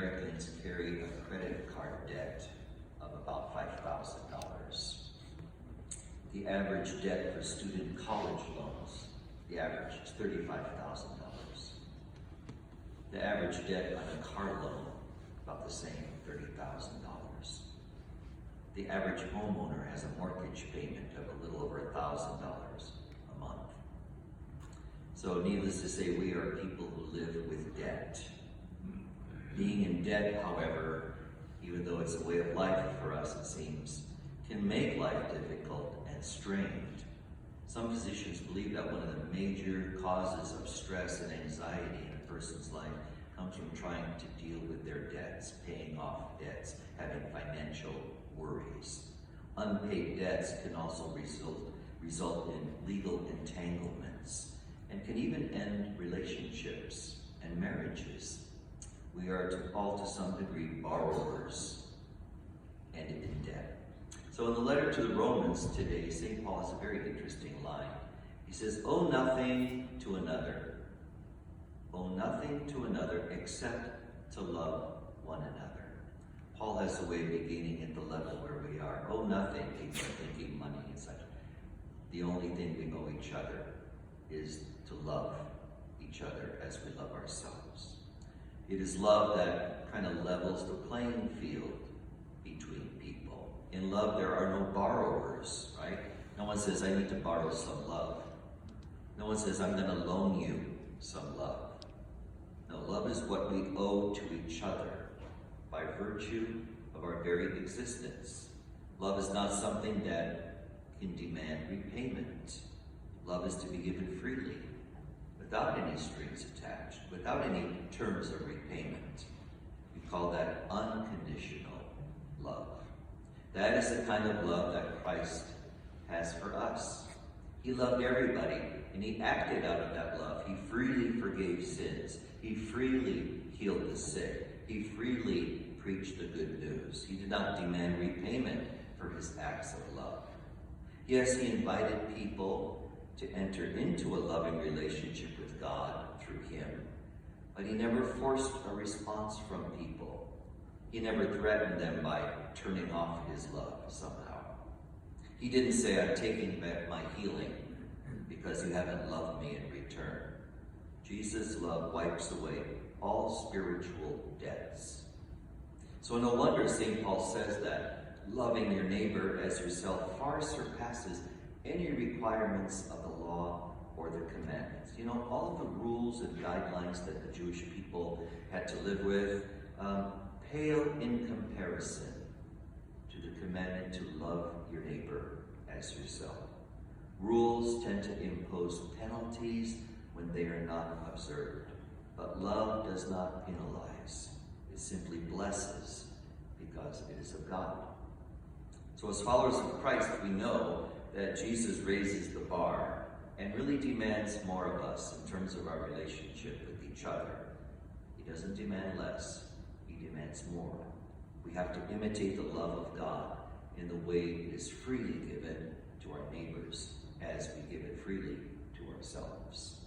Americans carry a credit card debt of about $5,000. The average debt for student college loans, the average is $35,000. The average debt on a car loan, about the same, $30,000. The average homeowner has a mortgage payment of a little over $1,000 a month. So needless to say, we are people who live with debt. Being in debt, however, even though it's a way of life for us, it seems, can make life difficult and strained. Some physicians believe that one of the major causes of stress and anxiety in a person's life comes from trying to deal with their debts, paying off debts, having financial worries. Unpaid debts can also result in legal entanglements and can even end relationships and marriages. We are all to some degree borrowers and in debt. So in the letter to the Romans today, St. Paul has a very interesting line. He says, "Owe nothing to another. Owe nothing to another except to love one another." Paul has a way of beginning at the level where we are. Owe nothing, people are thinking money and such. The only thing we owe each other is to love each other as we love ourselves. It is love that kind of levels the playing field between people. In love, there are no borrowers, right? No one says, I need to borrow some love. No one says, I'm going to loan you some love. No, love is what we owe to each other by virtue of our very existence. Love is not something that can demand repayment. Love is to be given freely, without any strings attached, without any terms of repayment. We call that unconditional love. That is the kind of love that Christ has for us. He loved everybody, and he acted out of that love. He freely forgave sins. He freely healed the sick. He freely preached the good news. He did not demand repayment for his acts of love. Yes, he invited people to enter into a loving relationship with God through him, but he never forced a response from people. He never threatened them by turning off his love somehow. He didn't say, I'm taking back my healing because you haven't loved me in return. Jesus' love wipes away all spiritual debts. So no wonder St. Paul says that loving your neighbor as yourself far surpasses any requirements of the law or the commandments. You know, all of the rules and guidelines that the Jewish people had to live with pale in comparison to the commandment to love your neighbor as yourself. Rules tend to impose penalties when they are not observed, but love does not penalize. It simply blesses because it is of God. So as followers of Christ, we know that Jesus raises the bar and really demands more of us in terms of our relationship with each other. He doesn't demand less, he demands more. We have to imitate the love of God in the way it is freely given to our neighbors as we give it freely to ourselves.